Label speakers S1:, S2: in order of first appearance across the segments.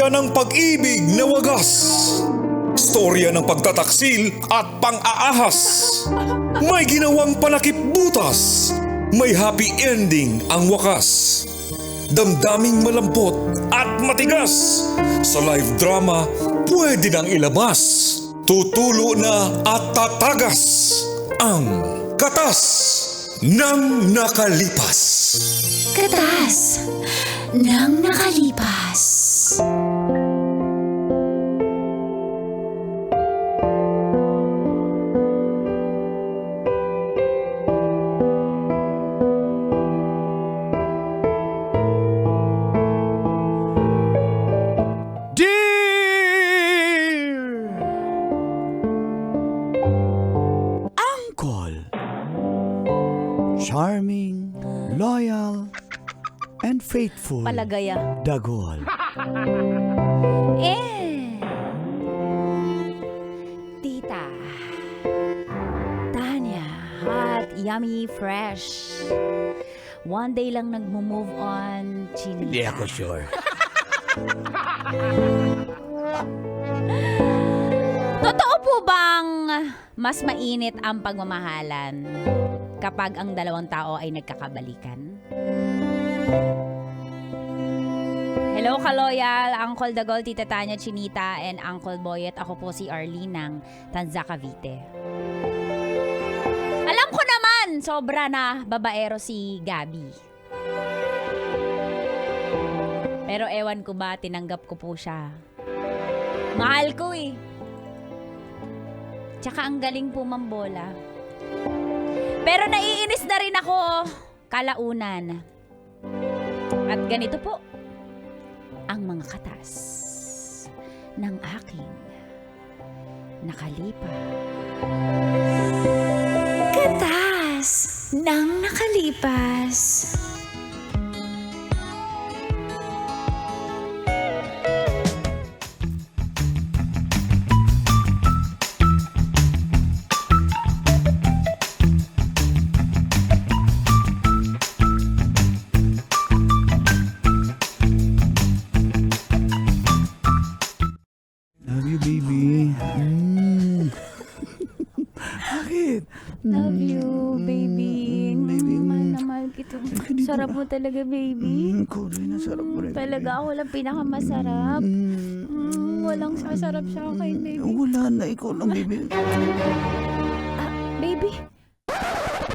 S1: Storya ng pag-ibig na wagas. Storya ng pagtataksil at pang-aahas. May ginawang panakip butas. May happy ending ang wakas. Damdaming malampot at matigas. Sa live drama, pwede nang ilabas. Tutulo na at tatagas. Ang Katas ng Nakalipas.
S2: Katas ng nakalipas.
S3: Charming, loyal, and faithful.
S4: Palagaya.
S3: Dagol.
S4: Tita. Tanya. Hot, yummy, fresh. One day lang nagmo-move on, Chinita.
S3: Hindi ako sure.
S4: Totoo po bang mas mainit ang pagmamahalan kapag ang dalawang tao ay nagkakabalikan? Hello, Kaloyal, Uncle Dagol, Tita Tanya, Chinita, and Uncle Boyet. Ako po si Arlene ng Tanza, Cavite. Alam ko naman, sobra na babaero si Gabi. Pero ewan ko ba, tinanggap ko po siya. Mahal ko eh. Tsaka ang galing po mambola. Pero naiinis na rin ako kalaunan. At ganito po ang mga katas ng aking nakalipas.
S2: Katas ng nakalipas.
S3: Love you, baby. Bakit?
S4: Love you, baby.
S3: Baby.
S4: Mahal na mahal kita. Sarap mo talaga, baby.
S3: Ko rin, nasarap mo rin.
S4: Talaga ako lang pinakamasarap. Walang sasarap sa akin, baby.
S3: Wala na, ikaw lang, baby.
S4: Baby,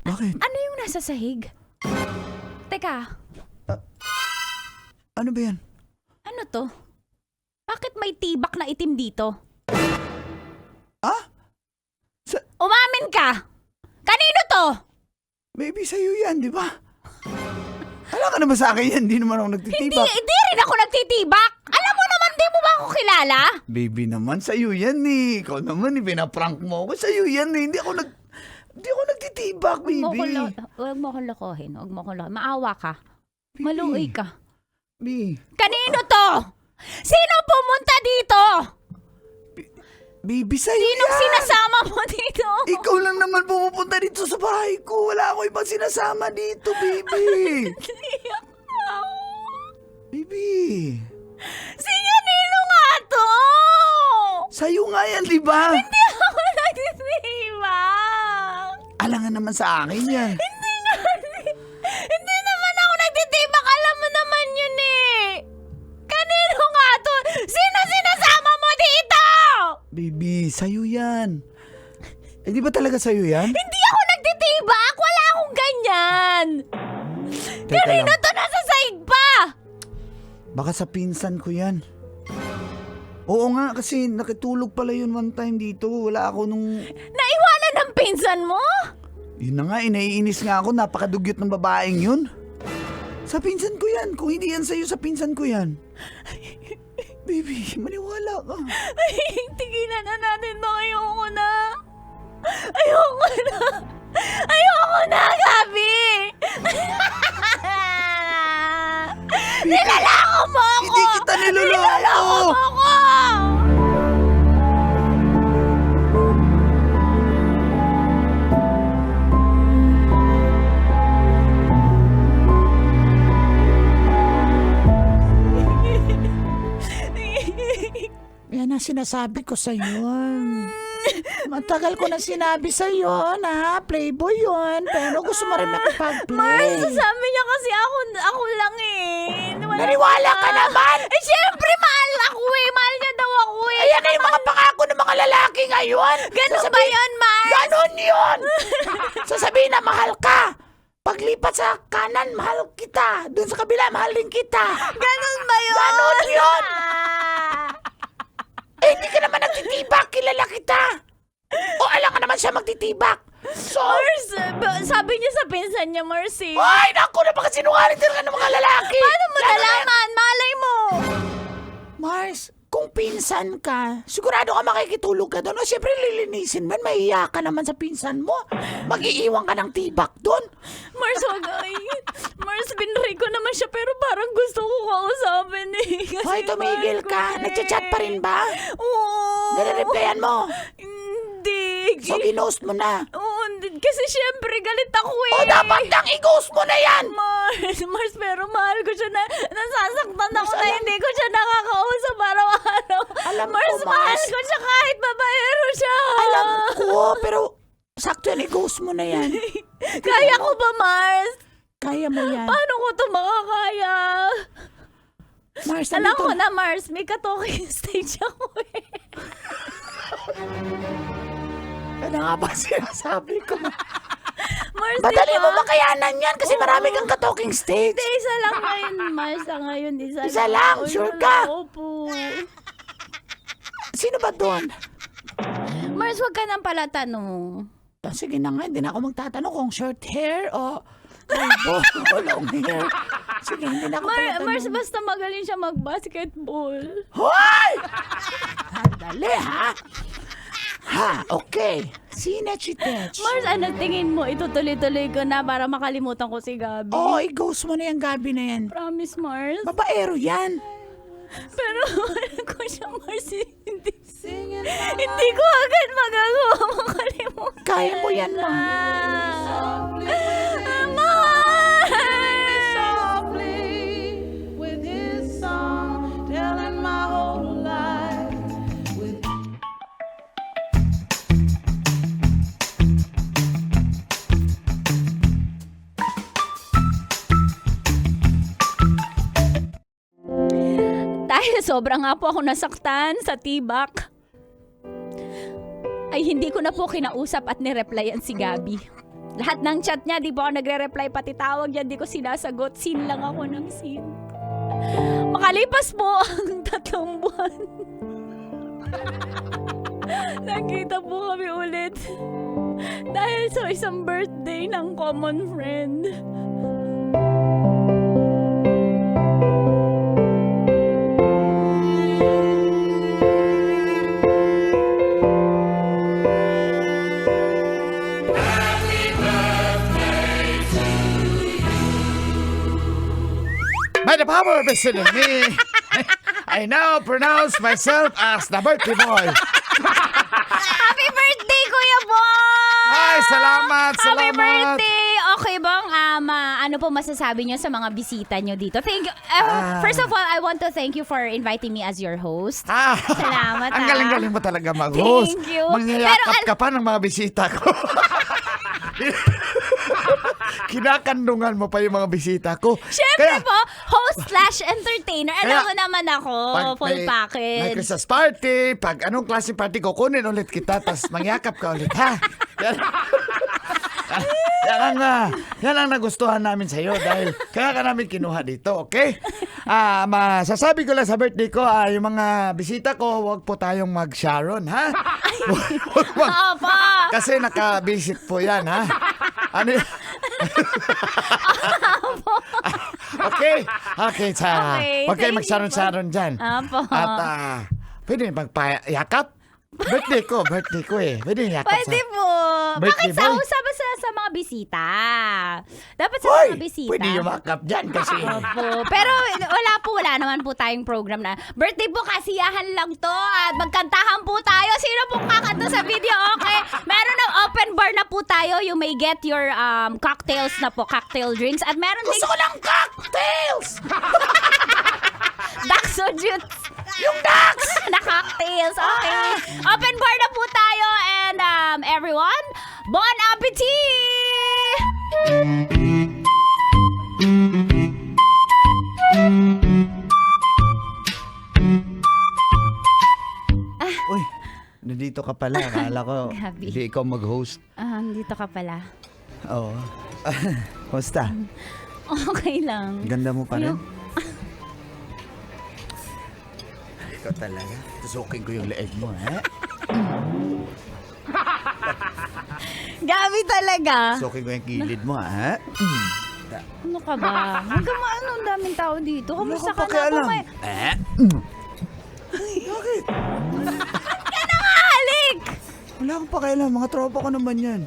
S3: Bakit?
S4: ano yung nasa sahig? Teka,
S3: Ano ba yan?
S4: ano to? Bakit may tibak na itim dito?
S3: Ah?
S4: Umamin ka! Kanino to?
S3: Baby, sa'yo yan, di ba? Hala ka naman sa akin yan, hindi naman ako nagtitibak.
S4: Hindi rin ako nagtitibak! Alam mo naman, di mo ba ako kilala?
S3: Baby naman, sa'yo yan eh. Ikaw naman eh, pinaprank mo ako. Sa'yo yan eh. Hindi ako nagtitibak, baby.
S4: Huwag mo akong lokohin. Huwag mo akong lokohin. Maawa ka.
S3: Baby.
S4: Maluoy ka.
S3: Baby.
S4: Kanino to? Sino pumunta dito?
S3: Baby, sa'yo
S4: Sinong
S3: yan.
S4: sinasama mo dito?
S3: Ikaw lang naman pumupunta dito sa bahay ko. Wala ako ibang sinasama dito, baby.
S4: Iyak ako.
S3: Baby.
S4: Si kanino nga to?
S3: Sa'yo nga yan, di ba?
S4: Hindi ako nagtitibak.
S3: Alangan naman sa akin yan.
S4: Hindi naman ako nagtitibak. Alam mo naman yun eh. Kanino nga to? Sino sinasama mo dito?
S3: Baby, sa'yo yan. Eh, di ba talaga sa'yo yan?
S4: Hindi ako nagtitibak. Wala akong ganyan.
S3: Teka
S4: Kanino
S3: lang.
S4: to? Nasa sahig pa.
S3: Baka sa pinsan ko yan. Oo nga, kasi nakitulog pala yun one time dito. Wala ako nung...
S4: Naiwanan ng pinsan mo?
S3: Yun na nga, naiinis nga ako. Napakadugyot ng babaeng yun. Sa pinsan ko yan. Kung hindi yan sa'yo, sa pinsan ko yan. Baby, maniwala ka.
S4: Ay, tigilan na natin to. Ayoko na. Ayoko na. Ayoko na, Gabi. Nilalako mo ako.
S3: Hindi kita niloloko.
S4: Nilalako mo ako.
S3: sinasabi ko sa yun. Matagal ko na sinabi sa yun, ha? Playboy yun. Pero gusto mo rin makipag-play.
S4: Mars, sabi niya kasi ako lang eh.
S3: Naniwala ka naman!
S4: Eh, syempre, mahal ako eh. Mahal niya daw ako eh.
S3: Ayan na yung mga pangako ng mga lalaki ngayon.
S4: Ganun ba yun, Mars?
S3: Ganon yun! Sasabihin na mahal ka. Paglipat sa kanan, mahal kita. Doon sa kabila, mahal din kita.
S4: Ganun ba yun?
S3: Ganon yun! Eh, hindi ka naman nagtitibak. Kilala kita. O, alam ka naman siya magtitibak. So,
S4: Mars, sabi niya sa pinsan niya, Mars eh.
S3: ay, naku, napakasinungaling talaga ng mga lalaki.
S4: Paano mo nalaman? Malay mo.
S3: Mars, kung pinsan ka, sigurado ka makikitulog ka doon. O, siyempre, lilinisin mo. Mahiya ka naman sa pinsan mo. Mag-iiwan ka ng tibak doon.
S4: Mars, wag ay. Mars, binray ko naman siya pero parang gusto ko kausapin eh. Kasi
S3: Hoy, tumigil
S4: mahal ko
S3: ka.
S4: eh.
S3: Nagchat-chat pa rin ba?
S4: Oo.
S3: Nare-replyan mo.
S4: Hindi.
S3: So, ginost mo na.
S4: Oo, kasi syempre galit ako eh.
S3: O, dapat nang i-ghost mo na yan.
S4: Mars, pero mahal ko siya na nasasaktan ako na
S3: alam-
S4: hindi ko siya nakakausap araw-araw.
S3: Alam ko,
S4: Mars, mahal
S3: Mars.
S4: ko siya kahit babaero siya.
S3: Alam ko, pero sakto yan, i-ghost mo na yan.
S4: Kaya ko ba, Mars?
S3: Kaya mo yan.
S4: Paano ko ito makakaya?
S3: Mars,
S4: Alam
S3: nandito.
S4: ko na, Mars, may ka-talking stage ako eh.
S3: Ano nga ba sinasabi ko?
S4: Mars,
S3: Madali
S4: diba?
S3: mo makayanan yan kasi marami kang ka-talking stage.
S4: Hindi, isa lang ngayon, Mars. Ngayon,
S3: Isa lang,
S4: Oo,
S3: sure
S4: isa
S3: ka?
S4: lang. Opo.
S3: Sino ba doon?
S4: Mars, wag ka nang pala tanong.
S3: Sige na nga, hindi na ako magtatanong kung short hair o kalbo o long hair. Sige, hindi na ako pala
S4: Mars,
S3: tanong.
S4: basta magaling siya mag-basketball.
S3: Hoy! Dali, ha? Ha, okay. Sinechitech.
S4: Mars, ano tingin mo? Itutuloy-tuloy ko na para makalimutan ko si Gabi.
S3: Oo, i-ghost mo na yung Gabi na yan.
S4: Promise, Mars.
S3: Babaero yan.
S4: Pero wala ko siya, Mars. Hindi ko agad magagawa makalimutan.
S3: Kaya mo yan, ma.
S5: With his song, telling my whole life.
S4: Dahil sobrang nga po ako nasaktan sa tibak, ay hindi ko na po kinausap at nireplyan si Gabi. Lahat ng chat niya, di ba ako nagre-reply, pati tawag niya, di ko sinasagot. Sin lang ako ng sin. Makalipas po ang 3 buwan. Nagkita po kami ulit. Dahil sa isang birthday ng common friend.
S6: By the power vested in me, I now pronounce myself as the birthday boy.
S4: Happy birthday, Kuya Boy!
S6: Ay, salamat,
S4: Happy
S6: salamat.
S4: birthday! Okay bang, ano po masasabi niyo sa mga bisita niyo dito? Thank you. First of all, I want to thank you for inviting me as your host. Salamat,
S6: Ang galing-galing mo talaga mag-host.
S4: Thank you.
S6: Mangyayakap
S4: Pero
S6: ka pa ng mga bisita ko. Kinakandungan mo pa yung mga bisita ko.
S4: Siyempre po, host/entertainer. Alam
S6: Kaya-
S4: mo naman ako,
S6: Pag
S4: full
S6: may
S4: package.
S6: Christmas party, pag anong klase party, kukunin ulit kita, tas mangyakap ka ulit, ha? Yan ang nagustuhan namin sa'yo dahil kaya ka namin kinuha dito, okay? Masasabi ko lang sa birthday ko, yung mga bisita ko, wag po tayong mag-Sharon, ha?
S4: Opo.
S6: Kasi naka-visit po yan, ha? Ano y- Okay,
S4: Okay,
S6: wag kayo
S4: thank
S6: mag-Sharon-Sharon dyan.
S4: Opo.
S6: At pwede magpayakap? Birthday ko eh. Pwede yakap
S4: Pwede
S6: sa...
S4: po.
S6: Birthday
S4: Bakit
S6: boy?
S4: sabi sa mga bisita? Dapat sa
S6: Hoy!
S4: mga bisita.
S6: Pwede yumakap dyan kasi...
S4: Opo. Pero wala naman po tayong program na birthday po, kasiyahan lang to at magkantahan po tayo. Sino pong kakanta sa video? Okay. Meron ng open bar na po tayo. You may get your cocktails na po, cocktail drinks. At meron
S3: Gusto ko ng cocktails!
S4: Daxo Juice. Yung ducks! Na cocktails, okay. Open bar na po tayo and everyone, bon appetit!
S3: Uy, nandito ka pala. Akala ko
S4: Gabi.
S3: hindi ikaw mag-host.
S4: Dito ka pala.
S3: Oo. Kumusta?
S4: Okay lang.
S3: Ganda mo pa rin?
S4: Ayun.
S3: Ikaw talaga. Tusukin ko yung leeg mo, ha?
S4: Gabi talaga.
S3: Tusukin ko yung kilid mo, ha?
S4: Ano ka ba? Huwag ka maano, ang daming tao dito. Kamusta
S3: Wala
S4: ka
S3: akong
S4: na?
S3: pakialam. Bakit?
S4: Halik!
S3: Wala akong pakialam. Mga tropa ko naman yan.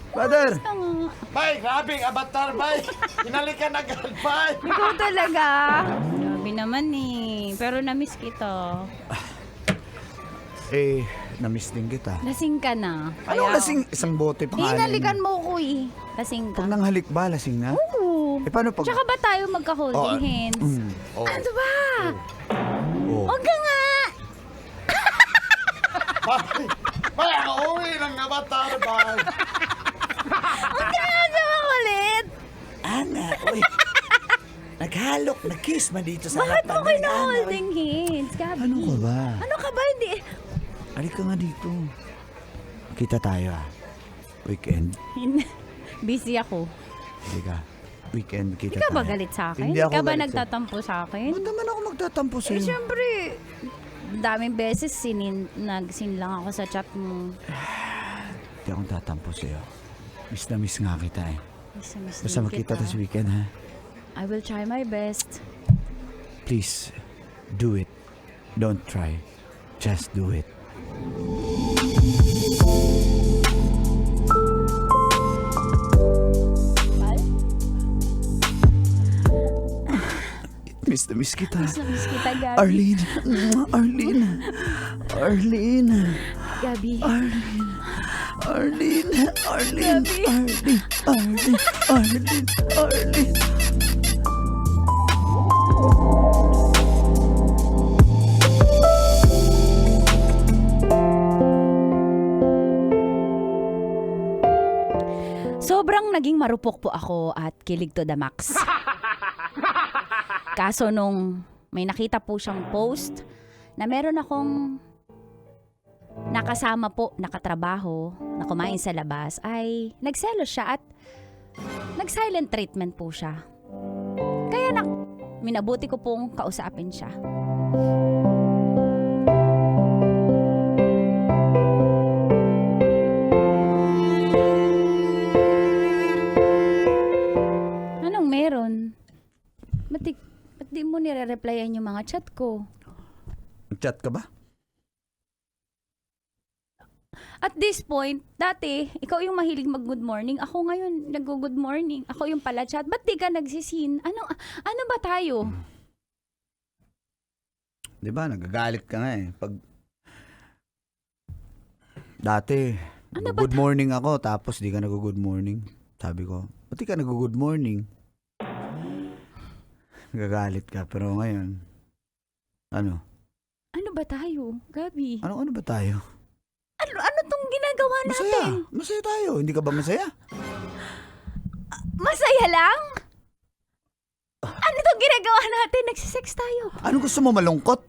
S3: Brother!
S4: Tama.
S6: Bay, grabe, avatar, bay. Hinalikan agad, bay.
S4: Ikaw talaga. Grabe naman eh. Pero na-miss kita.
S3: Eh, na-miss din kita.
S4: Lasing ka na.
S3: Ano lasing? Isang bote pa nga.
S4: Hinalikan mo ko eh. Lasing ka.
S3: Pag nanghalik ba, lasing na?
S4: Oo.
S3: Eh, paano pag...
S4: Tsaka ba tayo magka-holding hands?
S3: Oh.
S4: Ano ba?
S3: Oh.
S4: Huwag ka nga.
S6: Bay, bay, ang uwi ng avatar, bay.
S4: Huwag ka nga sa makulit.
S3: Ana, uy. Naghalok, nag-kiss man dito sa
S4: Bakit mo
S3: harapan.
S4: kayo na-holding hands, Gabi?
S3: Ano ka ba?
S4: Ano ka ba? Hindi.
S3: Halika nga dito. Kita tayo, Weekend.
S4: Busy ako.
S3: Halika. Weekend, kita
S4: Hindi ka ba
S3: tayo.
S4: galit sa akin?
S3: Hindi
S4: Hindi
S3: ako
S4: ka ba
S3: galit
S4: nagtatampo sa akin?
S3: Ba't naman ako magtatampo
S4: Eh,
S3: sa'yo?
S4: syempre, daming beses nagsin lang ako sa chat mo.
S3: Hindi ako tatampo sa'yo. Miss na miss nga kita eh.
S4: Miss
S3: Basta
S4: din
S3: makita
S4: kita.
S3: this weekend, ha?
S4: I will try my best.
S3: Please, do it. Don't try. Just do it.
S4: Pal?
S3: Miss na miss kita.
S4: Miss kita, Gabi.
S3: Arlene. Arlene. Arlene.
S4: Gabi.
S3: Arlene. Arlene. Arlene.
S4: Gabi.
S3: Arlene. Arlene. Arlene.
S4: Sobrang naging marupok po ako at kilig to the max. Kaso nung may nakita po siyang post na meron akong nakasama po, nakatrabaho, na kumain sa labas, ay nagselos siya at nag-silent treatment po siya. Kaya minabuti ko pong kausapin siya. Anong meron? Ba't di mo nire-replyan yung mga chat ko?
S3: Chat ka ba?
S4: At this point, dati, ikaw yung mahilig mag-good morning. Ako ngayon, nag-good morning. Ako yung pala chat. Ba't di ka nagsisin? Ano ba tayo?
S3: Di ba, nagagalit ka nga eh. Pag... Dati,
S4: Ano ba
S3: good morning ako, tapos di ka nag-good morning. Sabi ko, ba't di ka nag-good morning? Nagagalit ka, pero ngayon, ano?
S4: Ano ba tayo, Gabi?
S3: Ano ba tayo?
S4: Ano tong ginagawa
S3: Masaya.
S4: natin?
S3: Masaya tayo. Hindi ka ba masaya?
S4: Masaya lang? Ano tong ginagawa natin? Nagsisex tayo.
S3: Ano gusto mo, malungkot?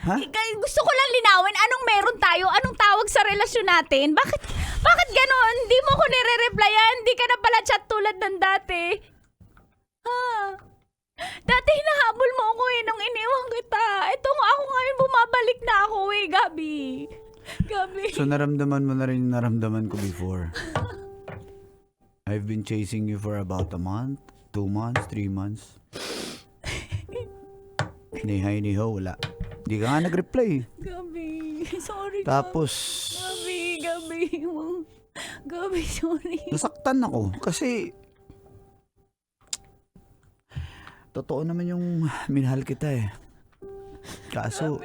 S3: Ha?
S4: Gusto ko lang linawin, anong meron tayo? Anong tawag sa relasyon natin? Bakit ganon? Hindi mo ko nire-replyan. Hindi ka na pala chat tulad ng dati. Dati hinahabol mo ako nung iniwan kita. Ito ako ngayon bumabalik na ako Gabi. Gabi.
S3: So naramdaman mo na rin yung naramdaman ko before. I've been chasing you for about a month, 2 months, 3 months. Ni hi ni ho, wala. Hindi ka nga nag-reply.
S4: Gabi. Sorry.
S3: Tapos,
S4: Gabi. Gabi, sorry.
S3: nasaktan ako kasi totoo naman yung minahal kita eh. Kaso,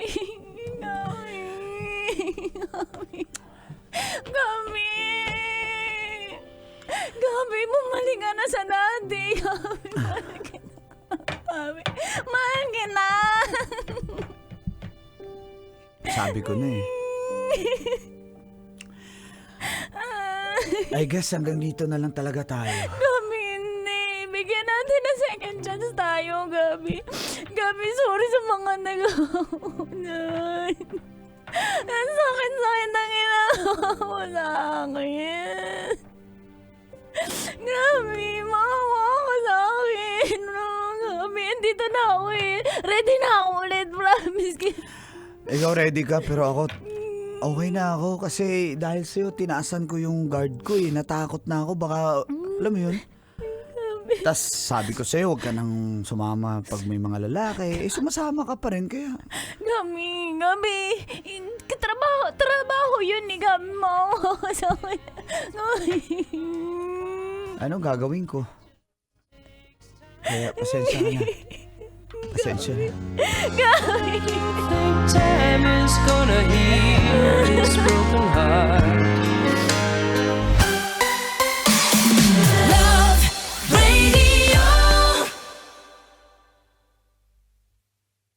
S4: Gabi, bumalik ka na sa dati. Gabi, mahal kita. Gabi, mahal kita.
S3: Sabi ko na eh. I guess hanggang dito na lang talaga tayo.
S4: Gabi, hindi. Bigyan natin ng second chance tayo, Gabi. Gabi, sorry sa mga nag-uunan. Ang sakit-sakit ang ginagawa mo sa akin. Gabi, maawa ka sa akin. Gabi, andito na ako eh. Ready na ako ulit, promise.
S3: Ikaw ready ka pero ako okay na ako kasi dahil sa'yo tinaasan ko yung guard ko eh. Natakot na ako baka alam mo yun. Tas sabi ko sa'yo huwag ka nang sumama pag may mga lalaki. Eh sumasama ka pa rin kaya.
S4: Gabi, trabaho yun ni Gabi, maawa ka sa akin.
S3: Ano gagawin ko? Kaya pasensya ka na. Pasensya na.
S5: Time is gonna heal this broken heart.